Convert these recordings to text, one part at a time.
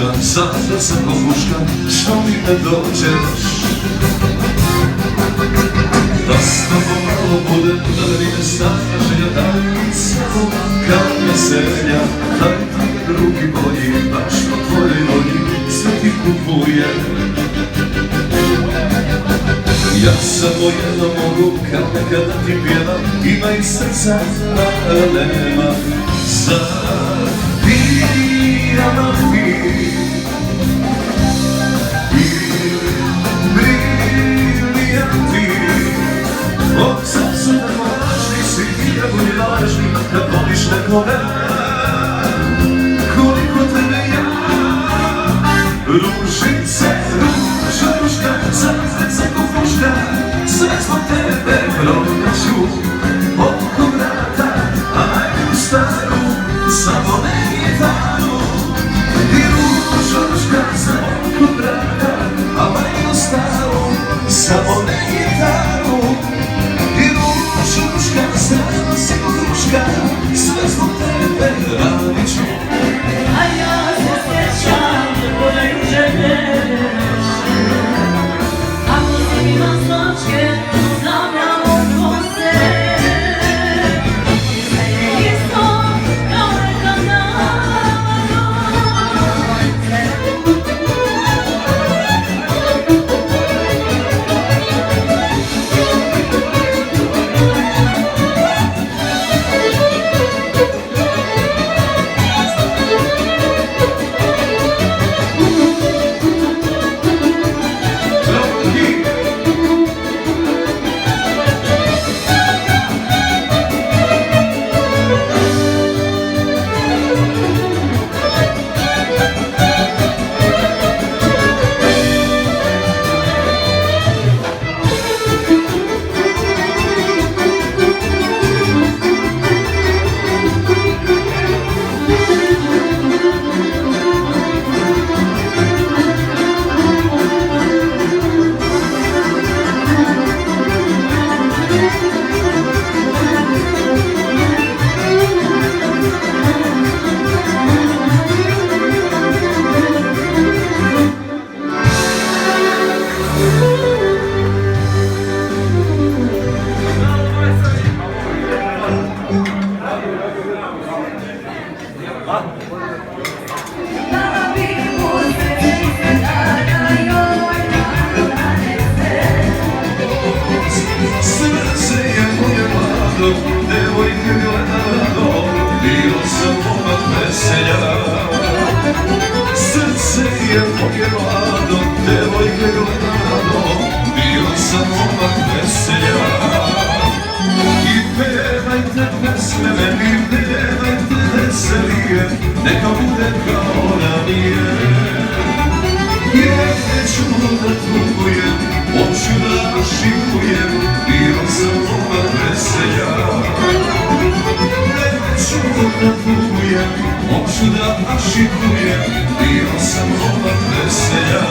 puška, zato sam ko puška, što mi ne dođeš. Da s tobom malo budem, da mi ne stane želja, daj mi samo kao veselja. Daj mi drugi bolji, baš po tvojoj volji, sve ti kupujem. Ja samo jedno mogu, kad nekada ti pjevam, ima i srca, a nema. Zabijama ti i briljanti. Od srca da lažni si ti, da budi lažni, da voliš nekoga. Koliko tebe ja, ružice, ruža, ruška, srce ko puška, sve zbog tebe pronaću oko vrata, a najbolju staru, samo ne gitaru. I ruža, ruška, samo oko vrata, a najbolju staru, samo ne gitaru. I ruža, ruška, strana si ko kruška, sve zbog tebe radit ću. A ja se sjećam tvoje želje, ako si ima značke, znam ja oko se. Sve je isto kao nekad davno. Srce je moje mlado, devojke gledalo, bio sam momak veselja. Srce je moje mlado, devojke gledalo, bio sam momak veselja. I pevajte pesme meni, pevajte veselije, neka bude kao ranije. Jer neću da tugujem, hoću da šikujem, bio sam momak veselja. Neću da tugujem, hoću da šikujem, bio sam momak veselja.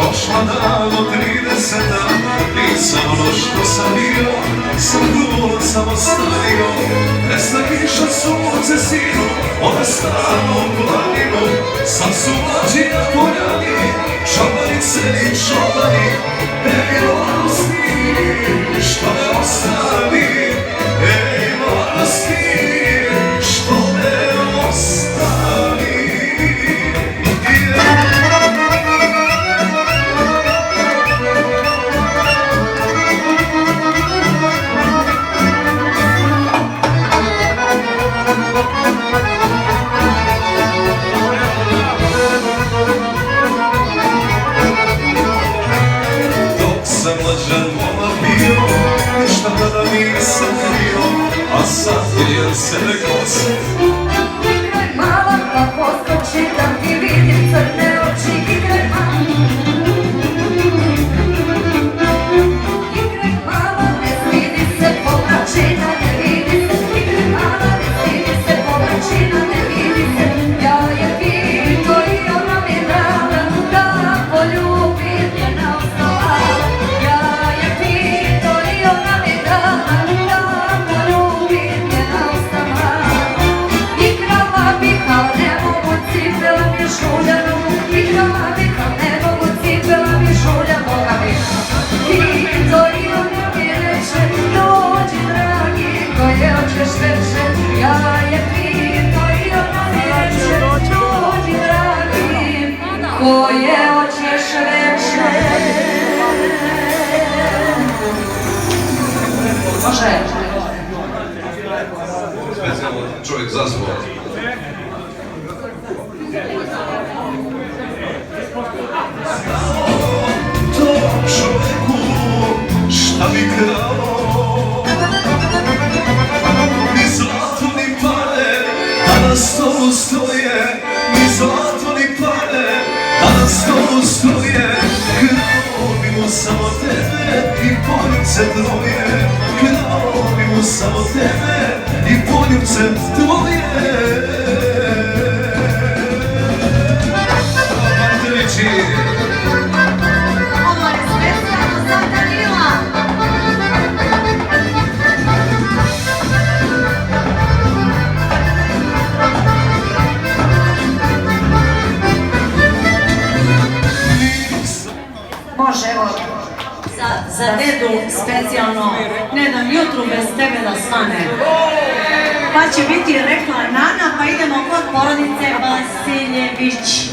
Prošla davno 30 dana, nisam ono što sam bio, sam gul, sam ostavio. Presna kiša, sunce, sinu, ona stalno u planinu. Sad su mlađi na poljani, čobanice i čobani. Ej, mladosti, što me ostavi, ej, mladosti, što me ostavi. Sam mlađan momak bio, ništa tada nisam htio, a sad vidim sebe kose. Igraj mala pa poskoči da ti vidim crne oči. Igraj mala, ne stidi se povračina, ne vidi se. Igraj mala, ne stidi se povračina, ne vidi se. Ja je pito i ona mi dala, da poljubim njena ostala. Ja je pito i ona mi dala, da poljubim njena ostala. Igrala bi kao ne mogu, cipela mi šuljanu. Igrala bi kao ne mogu, cipela mi šuljanu. Pito i ona mi reče, dođi dragi, koje hoćeš veče. Ja je pito i ona mi reče, dođi dragi, koje hoćeš veče. Može. Specijalno čovjek zazvao. Tom čovjeku šta bi krao, ni zlato ni pare, da na stolu stoje, ni zlato ni pare, da na stolu stoje. Krao bi mu samo tebe i poljubce tvoje, krao bi mu samo tebe i poljubce tvoje. Ovo je specijalno za Danila. Može, evo. Za dedu specijalno, ne dam jutru bez tebe da stane. Pa će biti rekla Nana, pa idemo kod porodice Vasiljević.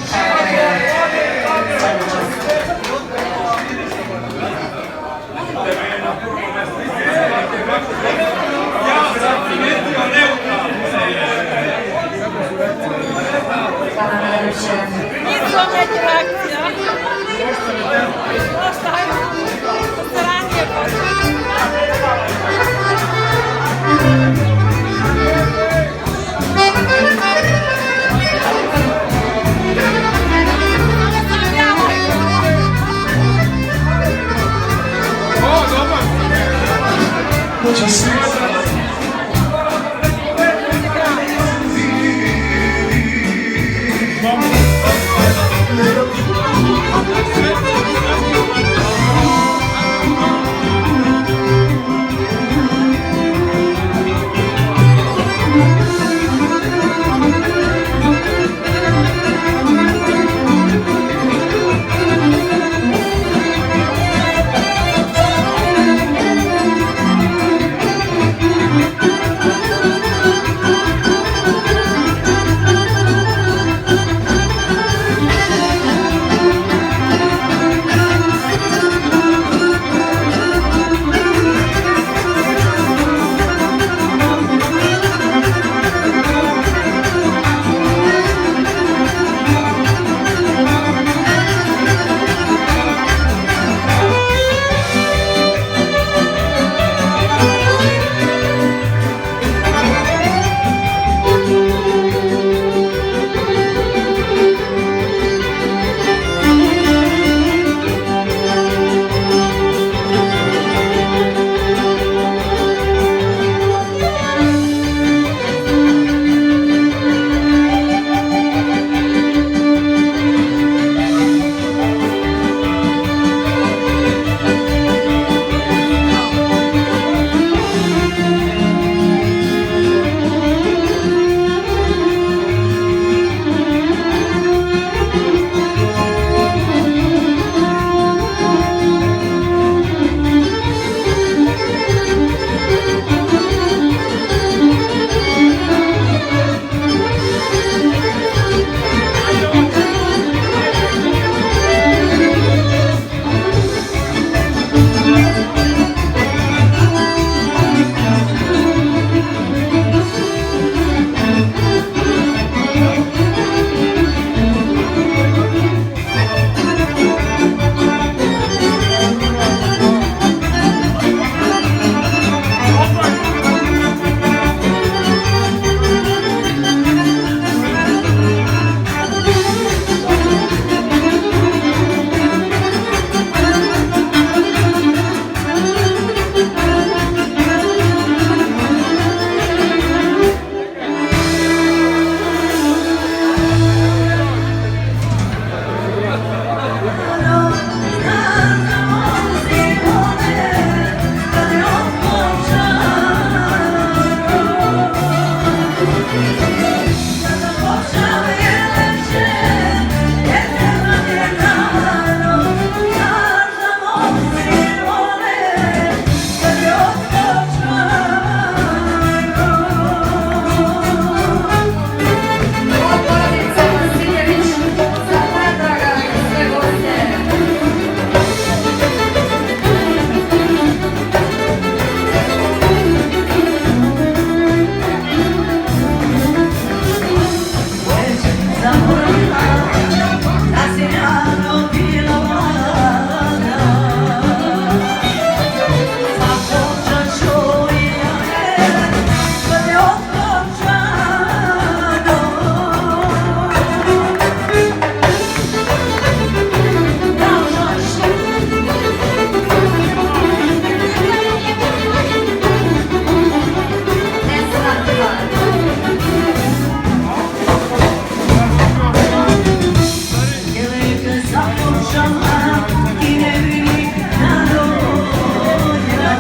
požala i ne vidi na dolja.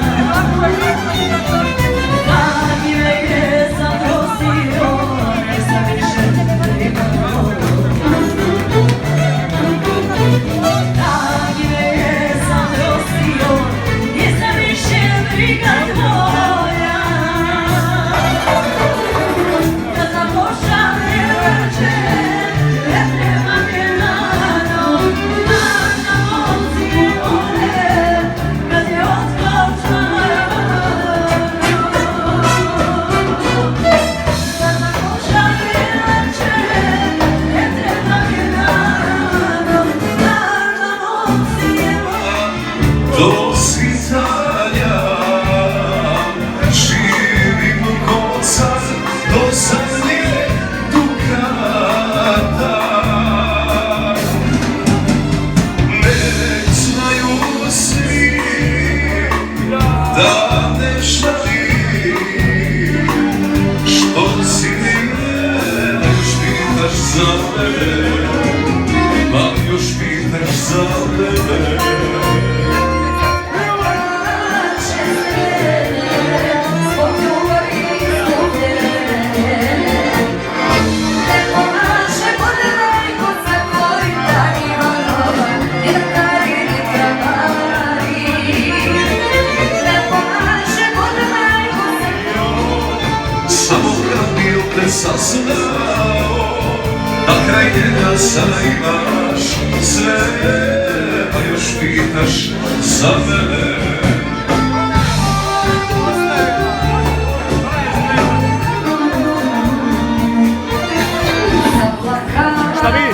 Kad je zaprosio, ne sam više pribao. Kad je zaprosio, nisam više briga tvoja. Kad sam pošalje vrče, ne treba me nano, na moci more, kad je otkočala. Kad sam pošalje vrče, ne treba me nano, na moci more. Do svitanja živim ko car do zadnje dukata. Ne znaju svi da ne žalim što si mi ne pitaš za mene, pa još pitaš za mene. Samo kad bi opet saznao da kraj njega sada imaš sve, pa još pitaš za mene. Šta vi?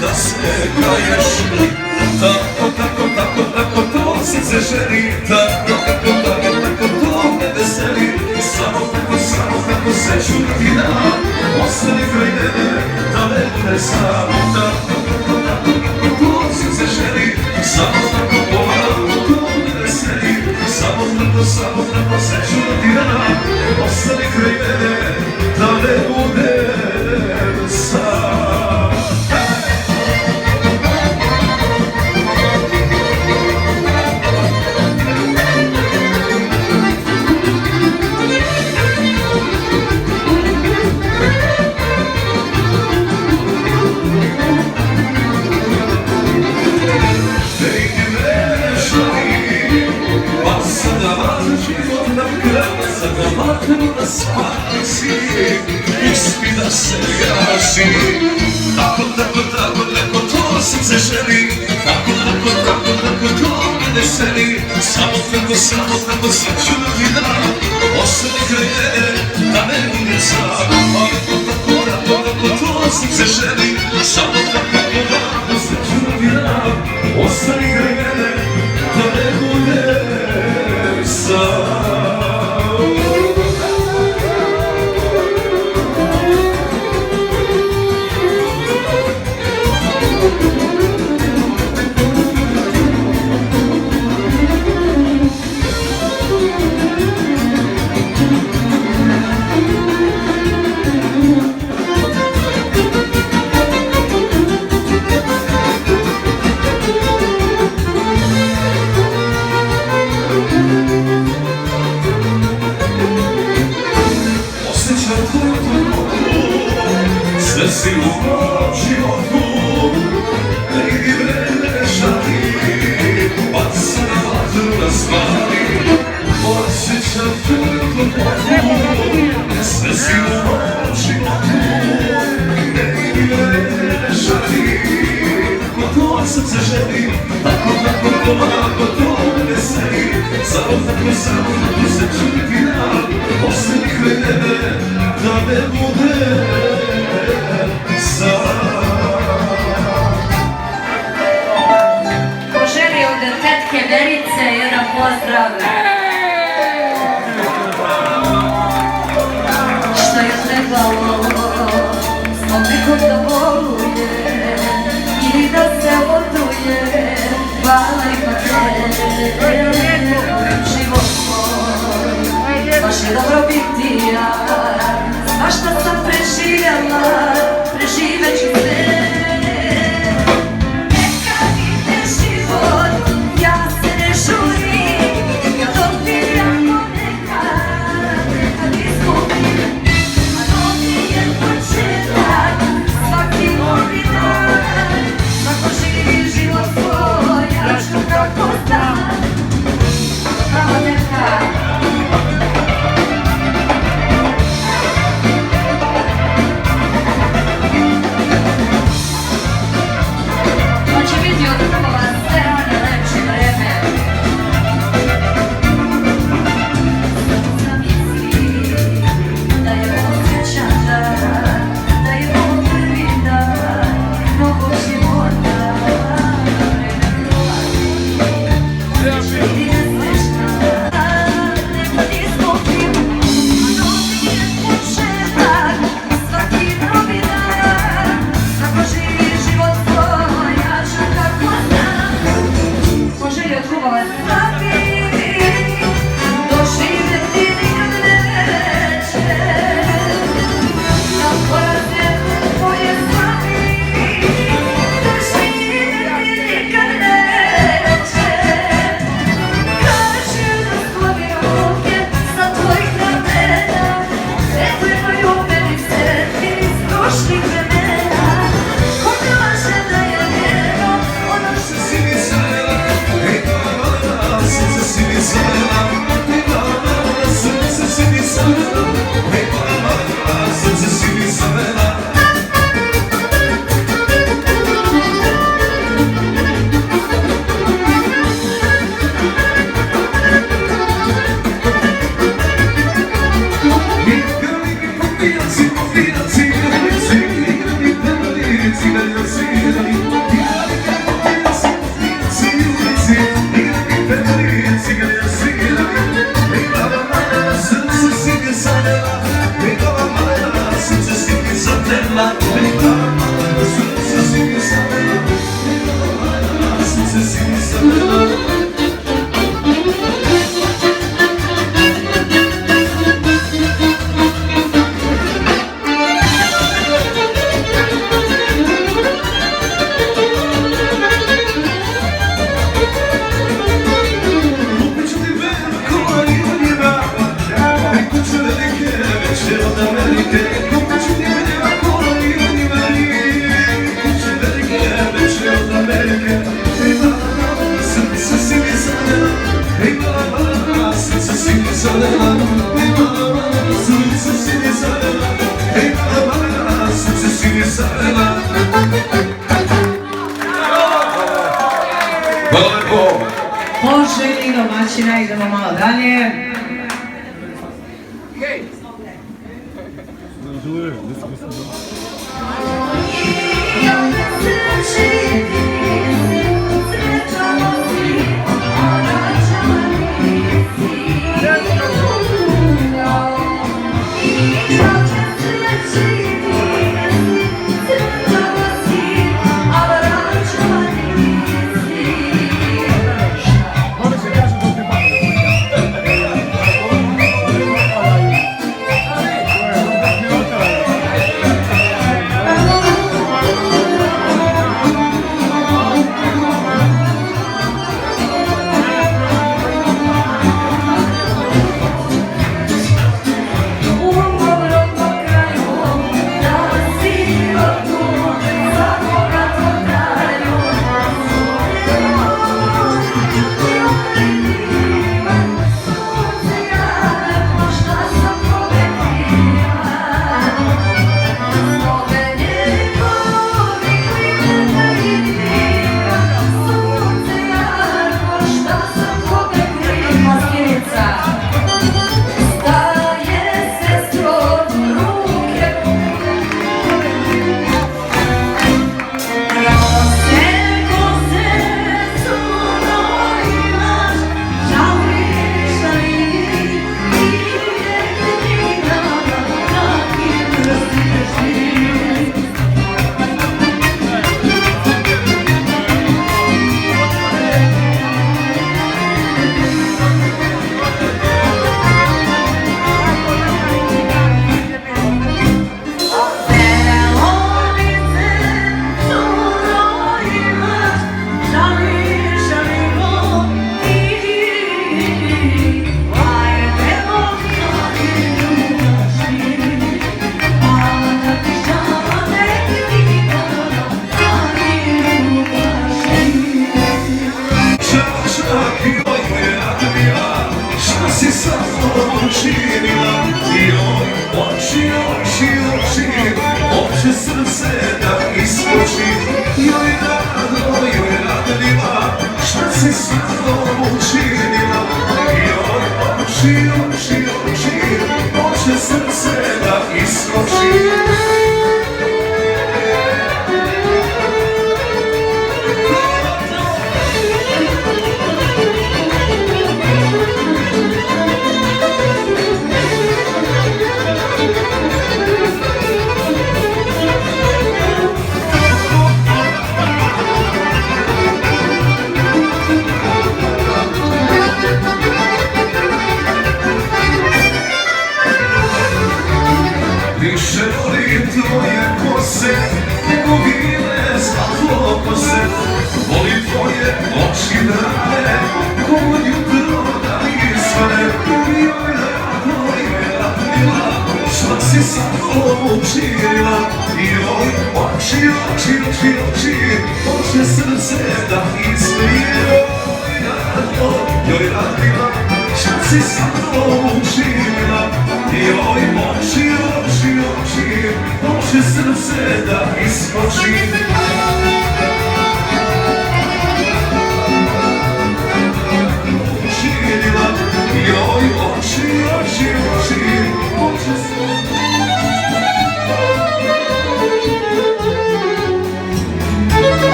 Da se kaješ, tako to srce želi, tako to me veseli, samo tako se čuti da ostane kraj mene, da ne bude sam, tako to srce želi, samo tako to me veseli, samo tako se čuti da ostane kraj mene, da ne bude sam. Da spasi, pusti da se gasi. Tako to srce želi, tako to me veseli, samo tako sreću ti dam. Ostani kraj mene, da ne bude sam. Ali to tako to srce želi, samo tako da sreću ti dam. Ostani kraj mene, da ne bude sam. Sve si u mom životu, ne idi vreme šali, pa se na vatru razvali. Osjećam tvoju ljubavu, sve si u mom životu, ne idi vreme šali, ko to srce želi, tako to me veseli. Samo tako se čuti nam, ostani kraj mene, da ne bude Poželio od tetke Verice jedan pozdrav. Što je trebalo zbog nekog da boluje ili da se oduje. Hvala i te, život moj, baš je dobro biti ja. Svašta sam preživjela, preživet ću sve. Neka ide život, ja se ne žurim, dok ti jako nekad izgubim. A novi je početak, svaki novi dan, svako živi život svoj, ja ću kako znam. Pravo neka. domaćina, idemo malo dalje.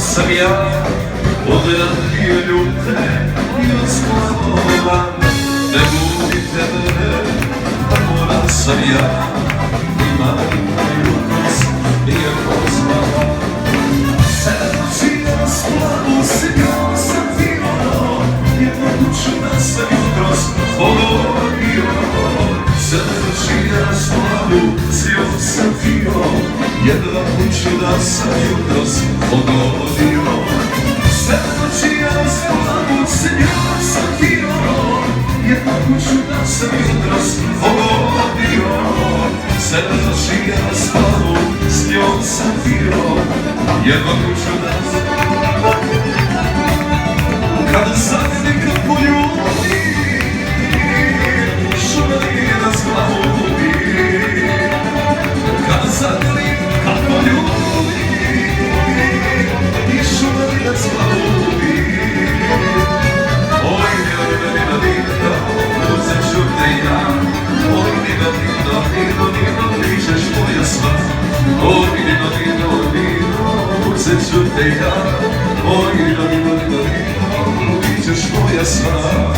sam ja odranio ljute i osklavan. Ne budite mene, a moram sam ja, imam jutros iako zvan. Sednoći ja splavu se kao sam fino, jednu kuću da sam jutros pogodio. Sednoći ja splavu se kao sam fino, jednu kuću da sam jutros pogodio. Sednoći ja splavu se kao sam fino, jednu kuću da sam jutros pogodio. Sednoći ja splavu s njom sam bio, jedva kuću da sam. Kada zavidim kad poljubi, šumeli nas glavubi. Kada zavidim kad poljubi, šumeli nas glavubi. Oj, nina, uzet ću te ja. Oj, nino, ćeš moja sva. Oj, nino, uzet ću te ja. Oj, nino, ti ćeš moja sva.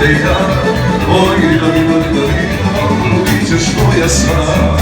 te ja, oj, bit ćeš moja sva.